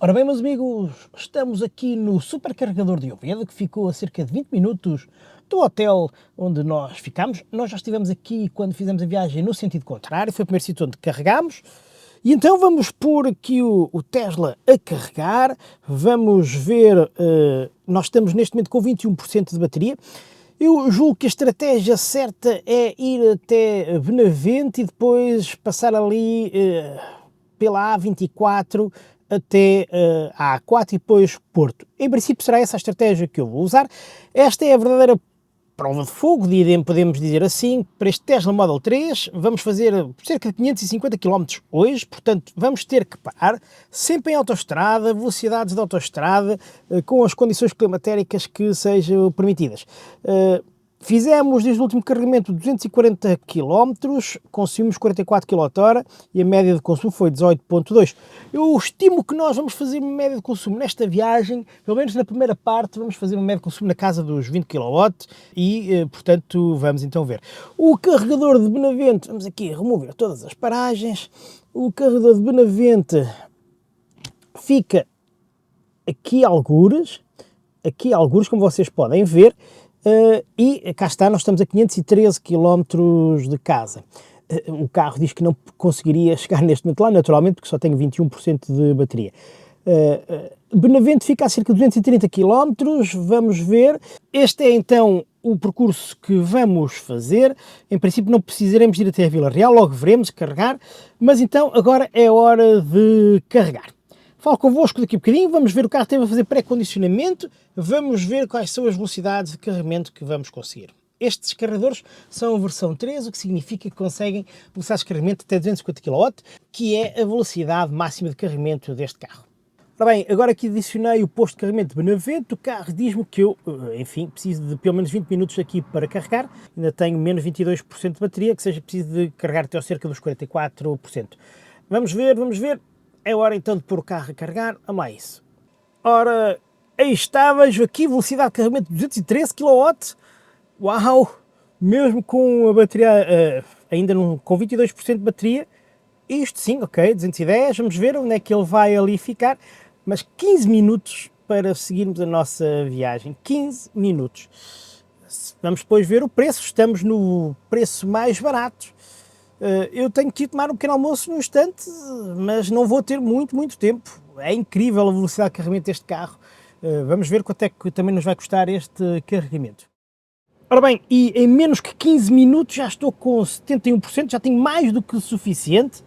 Ora bem, meus amigos, estamos aqui no supercarregador de Oviedo, que ficou a cerca de 20 minutos do hotel onde nós ficámos. Nós já estivemos aqui quando fizemos a viagem no sentido contrário, foi o primeiro sítio onde carregámos. E então vamos pôr aqui o Tesla a carregar, vamos ver, nós estamos neste momento com 21% de bateria. Eu julgo que a estratégia certa é ir até Benavente e depois passar ali pela A24 até a A4 e depois Porto. Em princípio será essa a estratégia que eu vou usar. Esta é a verdadeira prova de fogo, podemos dizer assim, para este Tesla Model 3. Vamos fazer cerca de 550 km hoje, portanto vamos ter que parar, sempre em autoestrada, velocidades de autoestrada, com as condições climatéricas que sejam permitidas. Fizemos desde o último carregamento 240 km, consumimos 44 kWh e a média de consumo foi 18.2. Eu estimo que nós vamos fazer uma média de consumo nesta viagem, pelo menos na primeira parte, vamos fazer uma média de consumo na casa dos 20 kW e, portanto, vamos então ver. O carregador de Benavente, vamos aqui remover todas as paragens, o carregador de Benavente fica aqui algures, como vocês podem ver. E cá está, nós estamos a 513 km de casa. O carro diz que não conseguiria chegar neste momento lá, naturalmente, porque só tenho 21% de bateria. Benavente fica a cerca de 230 km, vamos ver. Este é então o percurso que vamos fazer. Em princípio não precisaremos ir até a Vila Real, logo veremos carregar, mas então agora é hora de carregar. Falo convosco daqui a bocadinho, vamos ver o carro teve a fazer pré-condicionamento, vamos ver quais são as velocidades de carregamento que vamos conseguir. Estes carregadores são a versão 3, o que significa que conseguem velocidades de carregamento até 250 kW, que é a velocidade máxima de carregamento deste carro. Ora bem, agora que adicionei o posto de carregamento de Benavente, o carro diz-me que eu, enfim, preciso de pelo menos 20 minutos aqui para carregar, ainda tenho menos 22% de bateria, que seja preciso de carregar até cerca dos 44%. Vamos ver. É hora então de pôr o carro a carregar, vamos lá isso. Ora, aí está, vejo aqui, velocidade de carregamento de 213 kW, uau, mesmo com a bateria, ainda com 22% de bateria, isto sim, ok, 210, vamos ver onde é que ele vai ali ficar, mas 15 minutos para seguirmos a nossa viagem, 15 minutos. Vamos depois ver o preço, estamos no preço mais barato. Eu tenho que ir tomar um pequeno almoço no instante, mas não vou ter muito tempo. É incrível a velocidade de carregamento deste carro. Vamos ver quanto é que também nos vai custar este carregamento. Ora bem, e em menos que 15 minutos já estou com 71%, já tenho mais do que o suficiente.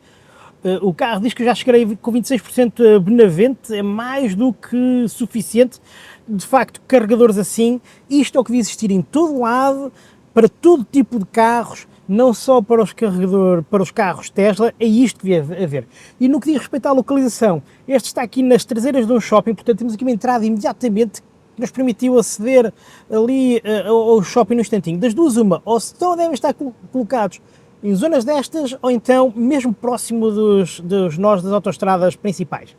O carro diz que eu já chegarei com 26% a Benavente, é mais do que suficiente. De facto, carregadores assim, isto é o que devia existir em todo lado, para todo tipo de carros, não só para os carros Tesla, é isto que devia haver. E no que diz respeito à localização, este está aqui nas traseiras de um shopping, portanto temos aqui uma entrada imediatamente que nos permitiu aceder ali ao shopping no instantinho. Das duas, uma, ou só devem estar colocados em zonas destas, ou então mesmo próximo dos nós das autoestradas principais.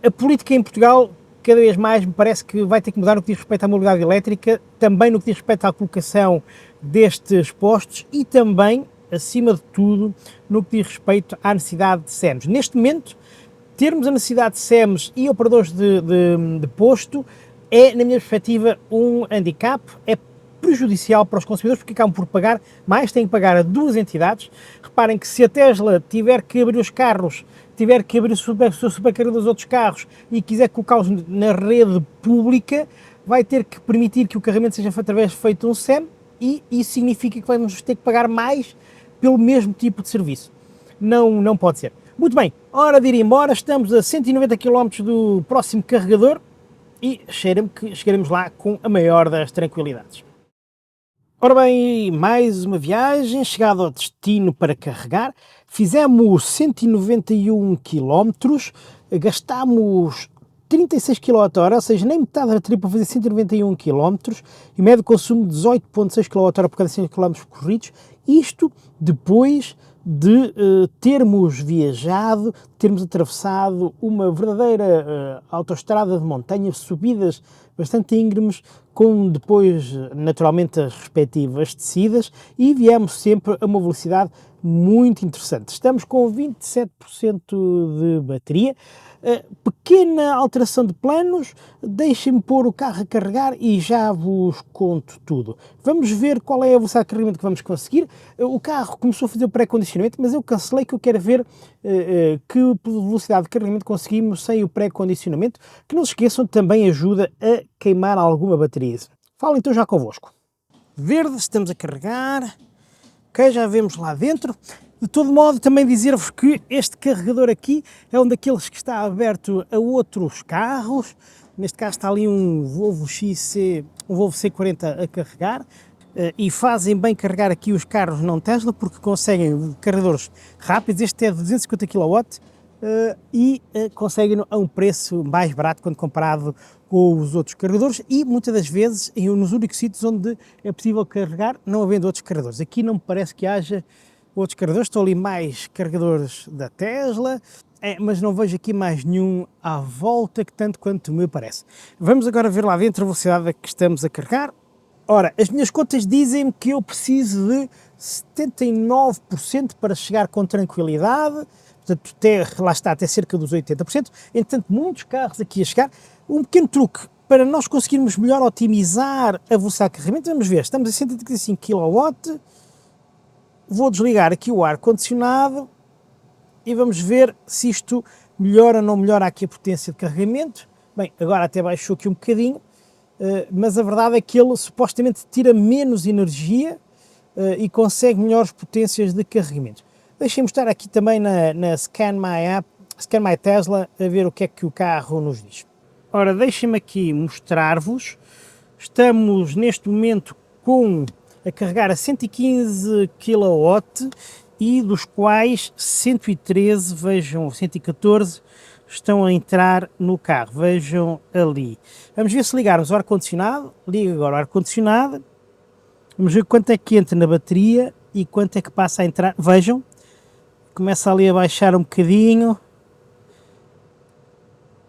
A política em Portugal, cada vez mais, me parece que vai ter que mudar no que diz respeito à mobilidade elétrica, também no que diz respeito à colocação destes postos e também, acima de tudo, no que diz respeito à necessidade de SEMs. Neste momento, termos a necessidade de SEMs e operadores de posto é, na minha perspectiva, um handicap, é prejudicial para os consumidores porque acabam por pagar mais, têm que pagar a duas entidades. Reparem que se a Tesla tiver que abrir os carros, tiver que abrir o seu supercarregador dos outros carros e quiser colocá-los na rede pública, vai ter que permitir que o carregamento seja feito de um SEM e isso significa que vamos ter que pagar mais pelo mesmo tipo de serviço. Não pode ser. Muito bem, hora de ir embora, estamos a 190 km do próximo carregador e cheira-me que chegaremos lá com a maior das tranquilidades. Ora bem, mais uma viagem, chegada ao destino para carregar, fizemos 191 km, gastámos 36 kWh, ou seja, nem metade da bateria para fazer 191 km, e médio consumo de 18.6 kWh por cada 100 km corridos, isto depois de termos viajado, termos atravessado uma verdadeira autoestrada de montanha, subidas bastante íngremes, com depois naturalmente as respectivas descidas, e viemos sempre a uma velocidade muito interessante. Estamos com 27% de bateria. Pequena alteração de planos, deixem-me pôr o carro a carregar e já vos conto tudo. Vamos ver qual é a velocidade de carregamento que vamos conseguir. O carro começou a fazer o pré-condicionamento, mas eu cancelei que eu quero ver que velocidade de carregamento conseguimos sem o pré-condicionamento, que não se esqueçam, também ajuda a queimar alguma bateria. Falo então já convosco. Verde, estamos a carregar. Ok, já vemos lá dentro. De todo modo, também dizer-vos que este carregador aqui é um daqueles que está aberto a outros carros. Neste caso está ali um Volvo XC, um Volvo C40 a carregar. E fazem bem carregar aqui os carros não Tesla, porque conseguem carregadores rápidos. Este é de 250 kW e conseguem a um preço mais barato quando comparado com os outros carregadores e muitas das vezes nos únicos sítios onde é possível carregar, não havendo outros carregadores. Aqui não me parece que haja outros carregadores, estão ali mais carregadores da Tesla, mas não vejo aqui mais nenhum à volta que tanto quanto me parece. Vamos agora ver lá dentro a velocidade a que estamos a carregar. Ora, as minhas contas dizem-me que eu preciso de 79% para chegar com tranquilidade, portanto, lá está, até cerca dos 80%. Entretanto, muitos carros aqui a chegar. Um pequeno truque para nós conseguirmos melhor otimizar a velocidade de carregamento, vamos ver, estamos a 135 kW, vou desligar aqui o ar-condicionado e vamos ver se isto melhora ou não melhora aqui a potência de carregamento. Bem, agora até baixou aqui um bocadinho, mas a verdade é que ele supostamente tira menos energia e consegue melhores potências de carregamento. Deixem-me estar aqui também na Scan My App, Scan My Tesla, a ver o que é que o carro nos diz. Ora, deixem-me aqui mostrar-vos, estamos neste momento a carregar a 115 kW e dos quais 113, vejam, 114 estão a entrar no carro, vejam ali. Vamos ver se ligarmos o ar-condicionado, liga agora o ar-condicionado, vamos ver quanto é que entra na bateria e quanto é que passa a entrar, vejam, começa ali a baixar um bocadinho,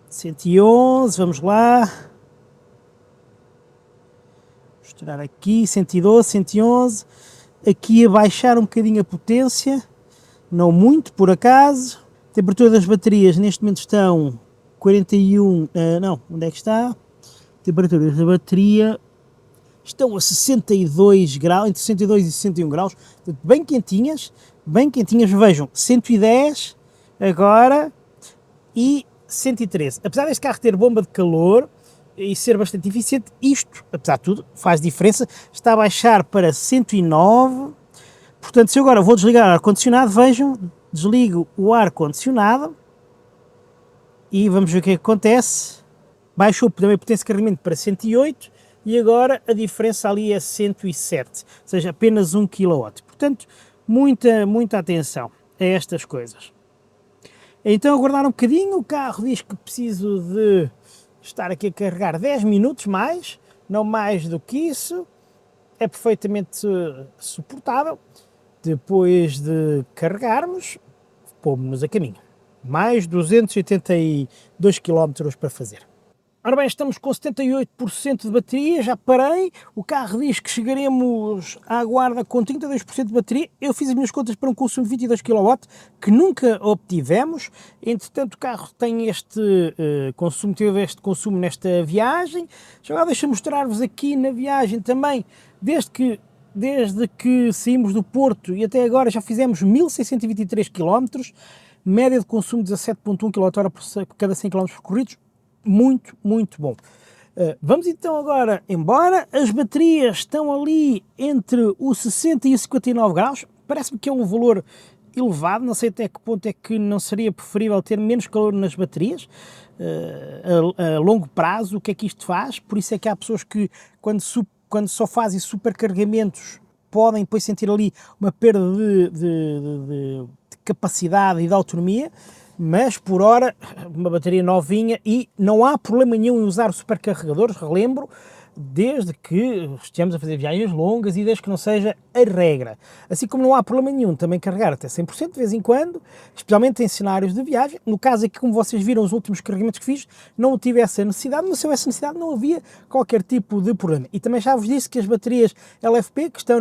111, vamos lá, mostrar aqui, 112, 111, aqui a baixar um bocadinho a potência, não muito por acaso, a temperatura das baterias neste momento estão 41, não, onde é que está? Temperaturas da bateria estão a 62 graus, entre 62 e 61 graus, portanto, bem quentinhas, vejam, 110 agora e 113. Apesar deste carro ter bomba de calor e ser bastante eficiente, isto, apesar de tudo, faz diferença, está a baixar para 109, portanto, se eu agora vou desligar o ar-condicionado, vejam, desligo o ar-condicionado e vamos ver o que é que acontece, baixou também a potência de carregamento para 108 e agora a diferença ali é 107, ou seja, apenas 1 kW, portanto, muita atenção a estas coisas. Então, aguardar um bocadinho, o carro diz que preciso de estar aqui a carregar 10 minutos mais, não mais do que isso, é perfeitamente suportável. Depois de carregarmos, pomos-nos a caminho. Mais 282 km para fazer. Ora bem, estamos com 78% de bateria, já parei, o carro diz que chegaremos à guarda com 32% de bateria, eu fiz as minhas contas para um consumo de 22 kW, que nunca obtivemos, entretanto o carro tem teve este consumo nesta viagem, já agora deixa mostrar-vos aqui na viagem também, desde que saímos do Porto e até agora já fizemos 1623 km, média de consumo de 17.1 kWh por cada 100 km percorridos, muito bom. Vamos então agora embora, as baterias estão ali entre os 60 e os 59 graus, parece-me que é um valor elevado, não sei até que ponto é que não seria preferível ter menos calor nas baterias, a longo prazo, o que é que isto faz, por isso é que há pessoas que quando só fazem supercarregamentos podem depois sentir ali uma perda de capacidade e de autonomia, mas por hora uma bateria novinha e não há problema nenhum em usar supercarregadores, relembro, desde que estejamos a fazer viagens longas e desde que não seja a regra. Assim como não há problema nenhum também carregar até 100% de vez em quando, especialmente em cenários de viagem. No caso aqui, como vocês viram, os últimos carregamentos que fiz, não tive essa necessidade, mas se houvesse necessidade não havia qualquer tipo de problema. E também já vos disse que as baterias LFP, que estão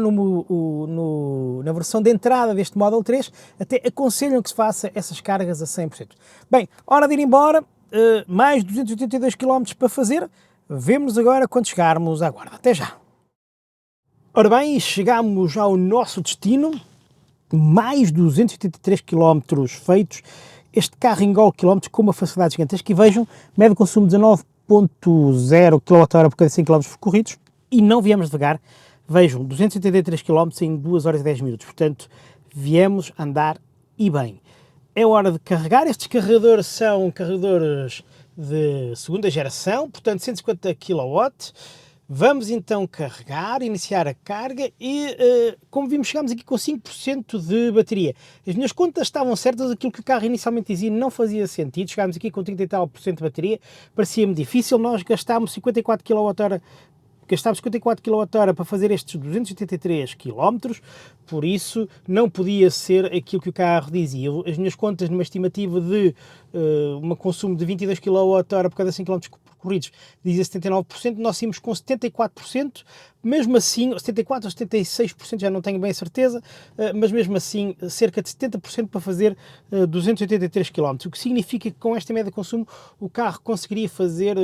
na versão de entrada deste Model 3, até aconselham que se faça essas cargas a 100%. Bem, hora de ir embora, mais 282 km para fazer. Vemo-nos agora quando chegarmos à Guarda. Até já! Ora bem, chegamos ao nosso destino, mais 283 km feitos. Este carro engole quilómetros com uma facilidade gigantesca e vejam, médio consumo 19.0 kWh por cada 100 km percorridos e não viemos devagar. Vejam, 283 km em 2 horas e 10 minutos, portanto, viemos andar e bem. É hora de carregar. Estes carregadores são carregadores de segunda geração, portanto 150 kW. Vamos então carregar, iniciar a carga e, como vimos, chegamos aqui com 5% de bateria. As minhas contas estavam certas, aquilo que o carro inicialmente dizia não fazia sentido. Chegámos aqui com 30 e tal por cento de bateria, parecia-me difícil. Nós gastámos 54 kWh. Gastámos 54 kWh para fazer estes 283 km, por isso não podia ser aquilo que o carro dizia. As minhas contas numa estimativa de um consumo de 22 kWh por cada 100 km percorridos dizia 79%, nós saímos com 74%, mesmo assim, 74% ou 76%, já não tenho bem a certeza, mas mesmo assim cerca de 70% para fazer 283 km, o que significa que com esta média de consumo o carro conseguiria fazer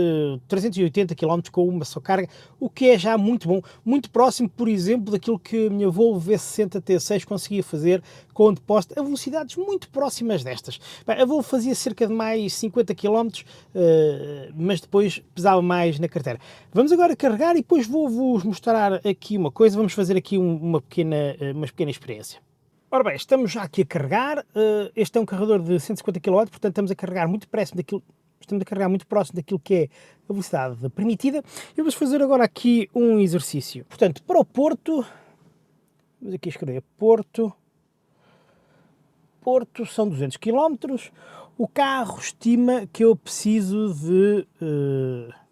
380 km com uma só carga, o que é já muito bom, muito próximo, por exemplo, daquilo que a minha Volvo V60 T6 conseguia fazer com o depósito a velocidades muito próximas destas. Bem, a Volvo fazia cerca de mais 50 km, mas depois pesava mais na carteira. Vamos agora carregar e depois vou-vos mostrar aqui uma coisa, vamos fazer aqui uma pequena experiência. Ora bem, estamos já aqui a carregar, este é um carregador de 150 kW, portanto estamos a carregar muito próximo daquilo que é a velocidade permitida. E vamos fazer agora aqui um exercício. Portanto, para o Porto, vamos aqui escrever Porto são 200 km, o carro estima que eu preciso de,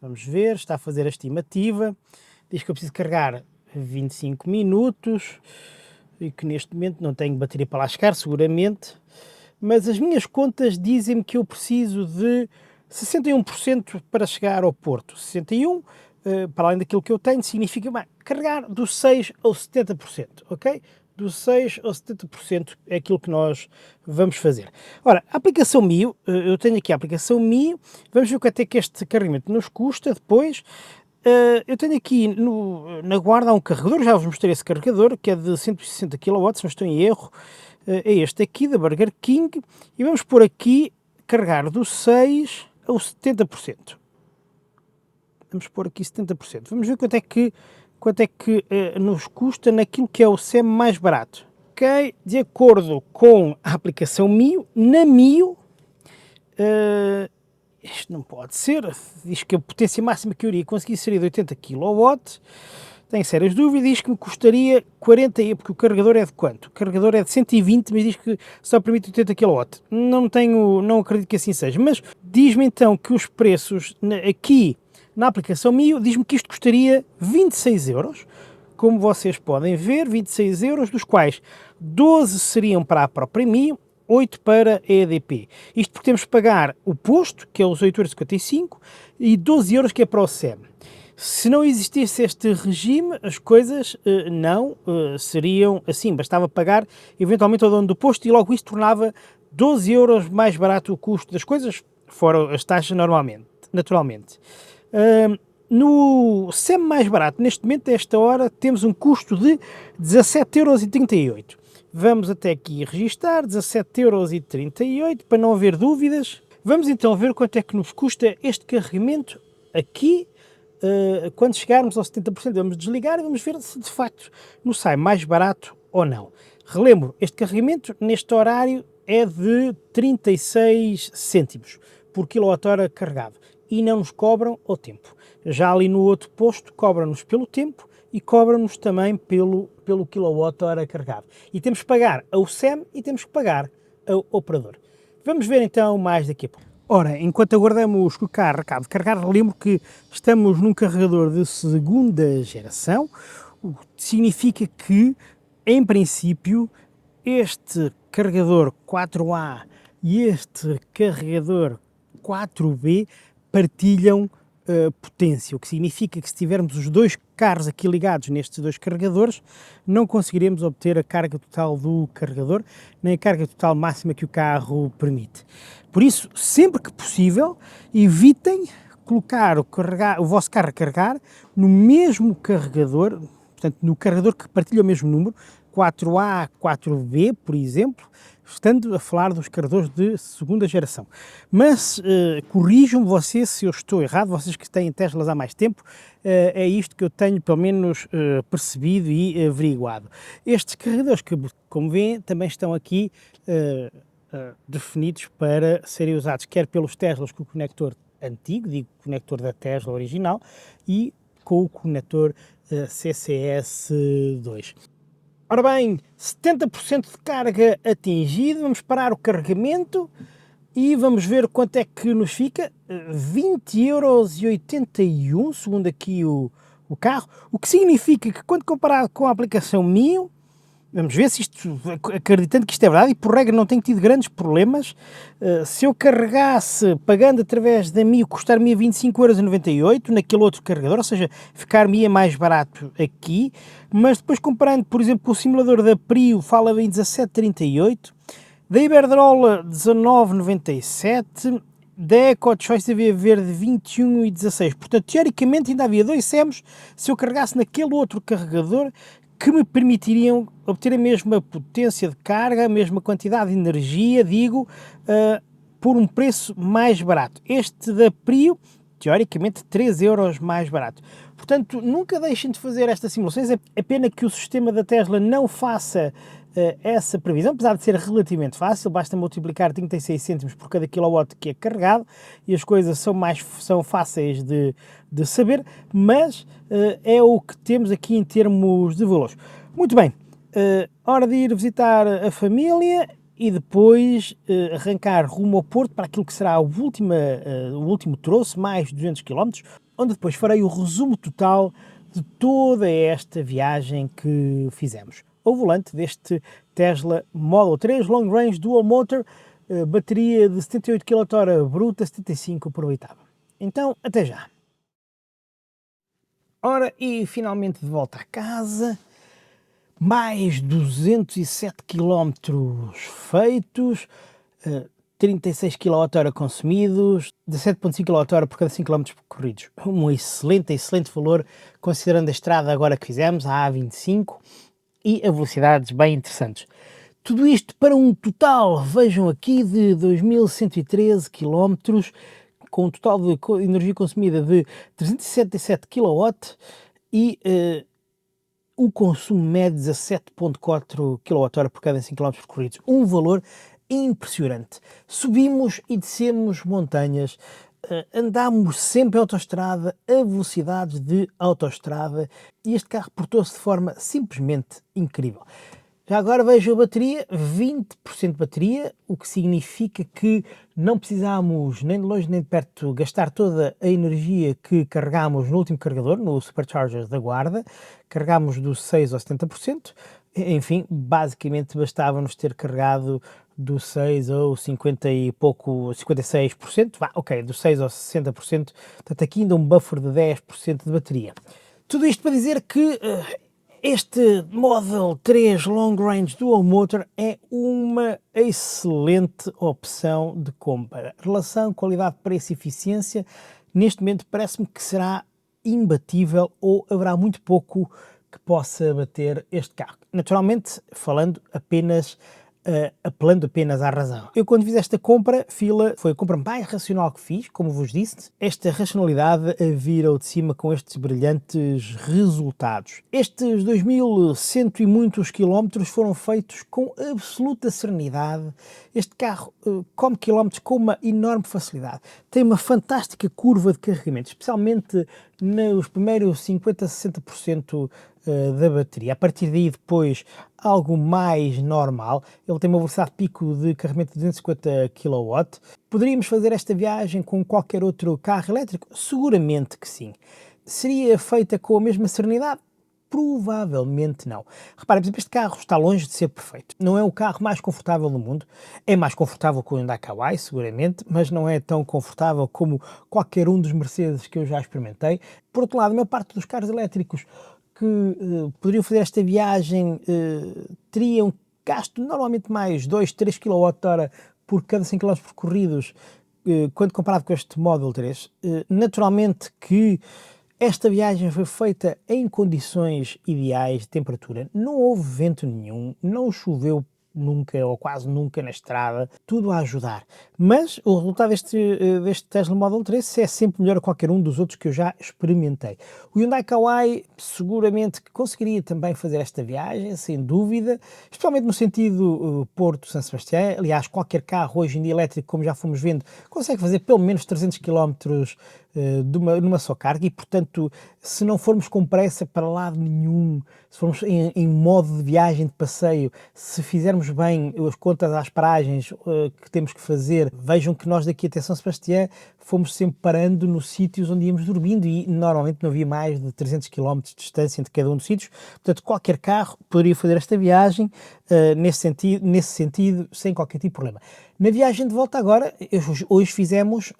vamos ver, está a fazer a estimativa, diz que eu preciso carregar 25 minutos e que neste momento não tenho bateria para lá chegar, seguramente, mas as minhas contas dizem-me que eu preciso de 61% para chegar ao Porto. 61%, para além daquilo que eu tenho, significa carregar do 6% ao 70%, ok? Do 6% ao 70% é aquilo que nós vamos fazer. Ora, a aplicação Mio, eu tenho aqui a aplicação Mio, vamos ver quanto é que este carregamento nos custa depois. Eu tenho aqui na Guarda um carregador, já vos mostrei esse carregador, que é de 160 kW, se não estou em erro, é este aqui, da Burger King, e vamos pôr aqui, carregar do 6% ao 70%. Vamos pôr aqui 70%. Vamos ver quanto é que nos custa naquilo que é o SEM mais barato. Ok, de acordo com a aplicação Mio, na Mio, isto não pode ser, diz que a potência máxima que eu iria conseguir seria de 80 kW, tenho sérias dúvidas, diz que me custaria 40, porque o carregador é de quanto? O carregador é de 120, mas diz que só permite 80 kW. Não acredito que assim seja, mas diz-me então que os preços aqui na aplicação Mio, diz-me que isto custaria 26 euros, como vocês podem ver, 26 euros, dos quais 12 seriam para a própria Mio, 8 para a EDP. Isto porque temos que pagar o posto, que é os 8,55 €, e 12 euros que é para o SEM. Se não existisse este regime, as coisas não seriam assim, bastava pagar eventualmente ao dono do posto e logo isso tornava 12 euros mais barato o custo das coisas, fora as taxas naturalmente. No SEM mais barato, neste momento, a esta hora, temos um custo de 17,38 €. Vamos até aqui registar, 17,38 € para não haver dúvidas. Vamos então ver quanto é que nos custa este carregamento aqui. Quando chegarmos aos 70%, vamos desligar e vamos ver se de facto nos sai mais barato ou não. Relembro, este carregamento neste horário é de 36 cêntimos por kWh carregado e não nos cobram o tempo. Já ali no outro posto cobram-nos pelo tempo e cobram-nos também pelo kWh carregado. E temos que pagar ao SEM e temos que pagar ao operador. Vamos ver então mais daqui a pouco. Ora, enquanto aguardamos que o carro acabe de carregar, lembro que estamos num carregador de segunda geração, o que significa que, em princípio, este carregador 4A e este carregador 4B partilham potência, o que significa que se tivermos os dois carros aqui ligados nestes dois carregadores, não conseguiremos obter a carga total do carregador, nem a carga total máxima que o carro permite. Por isso, sempre que possível, evitem colocar o vosso carro a carregar no mesmo carregador, portanto, no carregador que partilha o mesmo número, 4A, 4B, por exemplo, estando a falar dos carregadores de segunda geração. Mas corrijam-me vocês se eu estou errado, vocês que têm Teslas há mais tempo, é isto que eu tenho pelo menos percebido e averiguado. Estes carregadores, que como veem, também estão aqui definidos para serem usados quer pelos Teslas com o conector antigo, digo conector da Tesla original, e com o conector CCS2. Ora bem, 70% de carga atingido, vamos parar o carregamento e vamos ver quanto é que nos fica, 20,81€, segundo aqui o carro, o que significa que quando comparado com a aplicação Mio, vamos ver se isto, acreditando que isto é verdade, e por regra não tenho tido grandes problemas, se eu carregasse, pagando através da Mio, custar-me 25,98€ naquele outro carregador, ou seja, ficar-me mais barato aqui, mas depois comparando, por exemplo, com o simulador da Prio, fala em 17,38€, da Iberdrola 19,97€, da EcoChoice havia verde 21,16€, portanto, teoricamente ainda havia 2 cêntimos se eu carregasse naquele outro carregador que me permitiriam obter a mesma potência de carga, a mesma quantidade de energia, digo, por um preço mais barato. Este da Prio, teoricamente, 3€ mais barato. Portanto, nunca deixem de fazer estas simulações. É pena que o sistema da Tesla não faça essa previsão, apesar de ser relativamente fácil, basta multiplicar 36 cêntimos por cada quilowatt que é carregado e as coisas são fáceis de saber, mas é o que temos aqui em termos de valores. Muito bem, hora de ir visitar a família e depois arrancar rumo ao Porto para aquilo que será o último troço, mais 200 km, onde depois farei o resumo total de toda esta viagem que fizemos ao volante deste Tesla Model 3 Long Range Dual Motor, bateria de 78 kWh bruta, 75 aproveitável. Então, até já. Ora, e finalmente de volta a casa, mais 207 km feitos, 36 kWh consumidos, 17,5 kWh por cada 5 km percorridos. Um excelente valor, considerando a estrada agora que fizemos, a A25, e a velocidades bem interessantes. Tudo isto para um total, vejam aqui, de 2.113 km, com um total de energia consumida de 377 kW e o consumo médio de 17,4 kWh por cada 5 km percorridos. Um valor impressionante. Subimos e descemos montanhas, andámos sempre em autoestrada, a velocidades de autoestrada, e este carro portou-se de forma simplesmente incrível. Já agora vejo a bateria, 20% de bateria, o que significa que não precisámos nem de longe nem de perto gastar toda a energia que carregámos no último carregador, no Supercharger da Guarda, carregámos do 6 ao 70%, enfim, basicamente bastava-nos ter carregado do 6 ao 50 e pouco, 56%, ok, do 6 ao 60%, portanto aqui ainda um buffer de 10% de bateria. Tudo isto para dizer que este Model 3 Long Range Dual Motor é uma excelente opção de compra. Relação qualidade-preço e eficiência, neste momento parece-me que será imbatível ou haverá muito pouco que possa bater este carro. Naturalmente, apelando apenas à razão. Eu, quando fiz esta compra, foi a compra mais racional que fiz, como vos disse. Esta racionalidade a vir ao de cima com estes brilhantes resultados. Estes 2.100 e muitos quilómetros foram feitos com absoluta serenidade. Este carro come quilómetros com uma enorme facilidade. Tem uma fantástica curva de carregamento, especialmente nos primeiros 50 a 60% da bateria. A partir daí depois algo mais normal, ele tem uma velocidade pico de carregamento de 250 kW. Poderíamos fazer esta viagem com qualquer outro carro elétrico? Seguramente que sim. Seria feita com a mesma serenidade? Provavelmente não. Reparem, por exemplo, este carro está longe de ser perfeito. Não é o carro mais confortável do mundo. É mais confortável que o Hyundai Kauai, seguramente, mas não é tão confortável como qualquer um dos Mercedes que eu já experimentei. Por outro lado, a maior parte dos carros elétricos que poderiam fazer esta viagem teriam gasto normalmente mais 2, 3 kWh por cada 100 km percorridos, quando comparado com este Model 3. Naturalmente que esta viagem foi feita em condições ideais de temperatura, não houve vento nenhum, não choveu nunca ou quase nunca na estrada, tudo a ajudar. Mas o resultado deste Tesla Model 3 é sempre melhor a qualquer um dos outros que eu já experimentei. O Hyundai Kauai seguramente que conseguiria também fazer esta viagem, sem dúvida, especialmente no sentido Porto-São Sebastião. Aliás, qualquer carro hoje em dia elétrico, como já fomos vendo, consegue fazer pelo menos 300 km numa só carga e, portanto, se não formos com pressa para lado nenhum, se formos em modo de viagem de passeio, se fizermos bem as contas às paragens que temos que fazer, vejam que nós daqui até São Sebastião fomos sempre parando nos sítios onde íamos dormindo e normalmente não havia mais de 300 km de distância entre cada um dos sítios, portanto qualquer carro poderia fazer esta viagem nesse sentido, sem qualquer tipo de problema. Na viagem de volta agora, hoje fizemos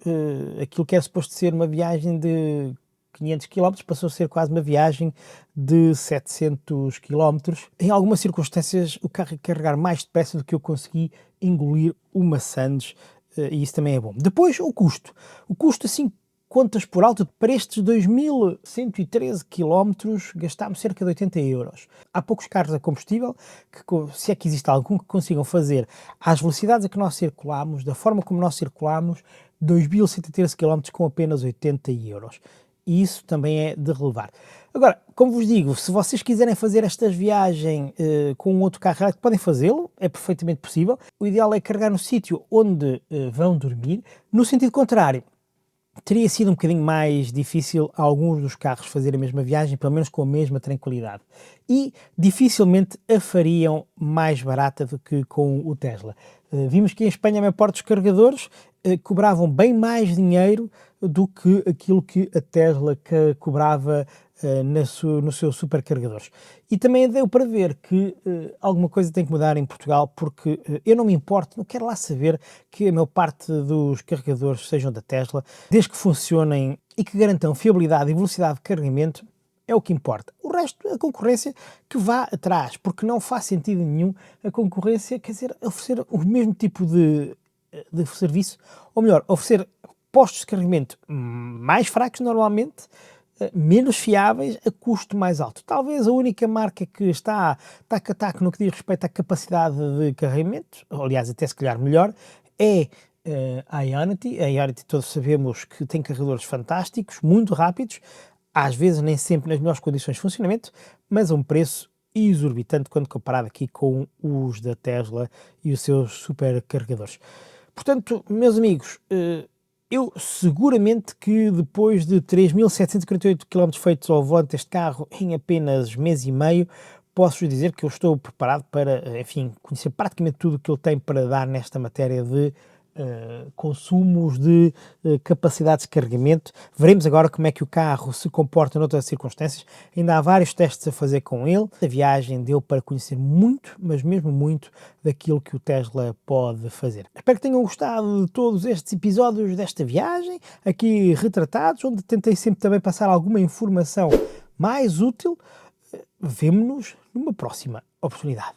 aquilo que era suposto ser uma viagem de 500 km, passou a ser quase uma viagem de 700 km. Em algumas circunstâncias o carro ia carregar mais depressa do que eu consegui engolir uma sandes, e isso também é bom. Depois o custo. O custo, assim, contas por alto, para estes 2113 km gastámos cerca de 80 euros. Há poucos carros a combustível, que, se é que existe algum que consigam fazer às velocidades a que nós circulamos, da forma como nós circulamos, 2113 km com apenas 80 euros. E isso também é de relevar. Agora, como vos digo, se vocês quiserem fazer esta viagem com um outro carro elétrico, podem fazê-lo, é perfeitamente possível. O ideal é carregar no sítio onde vão dormir. No sentido contrário, teria sido um bocadinho mais difícil a alguns dos carros fazerem a mesma viagem, pelo menos com a mesma tranquilidade. E dificilmente a fariam mais barata do que com o Tesla. Vimos que em Espanha a maior parte dos carregadores cobravam bem mais dinheiro do que aquilo que a Tesla cobrava nos seus supercarregadores. E também deu para ver que alguma coisa tem que mudar em Portugal, porque eu não me importo, não quero lá saber que a maior parte dos carregadores sejam da Tesla, desde que funcionem e que garantam fiabilidade e velocidade de carregamento, é o que importa. O resto, a concorrência que vá atrás, porque não faz sentido nenhum a concorrência, quer dizer, oferecer o mesmo tipo de serviço, ou melhor, oferecer postos de carregamento mais fracos normalmente, menos fiáveis, a custo mais alto. Talvez a única marca que está tac a tac no que diz respeito à capacidade de carregamento, aliás até se calhar melhor, é a Ionity. A Ionity todos sabemos que tem carregadores fantásticos, muito rápidos, às vezes nem sempre nas melhores condições de funcionamento, mas a um preço exorbitante quando comparado aqui com os da Tesla e os seus supercarregadores. Portanto, meus amigos, eu seguramente que depois de 3.748 km feitos ao volante deste carro em apenas mês e meio, posso dizer que eu estou preparado para, enfim, conhecer praticamente tudo o que ele tem para dar nesta matéria de consumos de capacidades de carregamento. Veremos agora como é que o carro se comporta noutras circunstâncias. Ainda há vários testes a fazer com ele. A viagem deu para conhecer muito, mas mesmo muito, daquilo que o Tesla pode fazer. Espero que tenham gostado de todos estes episódios desta viagem, aqui retratados, onde tentei sempre também passar alguma informação mais útil. Vemo-nos numa próxima oportunidade.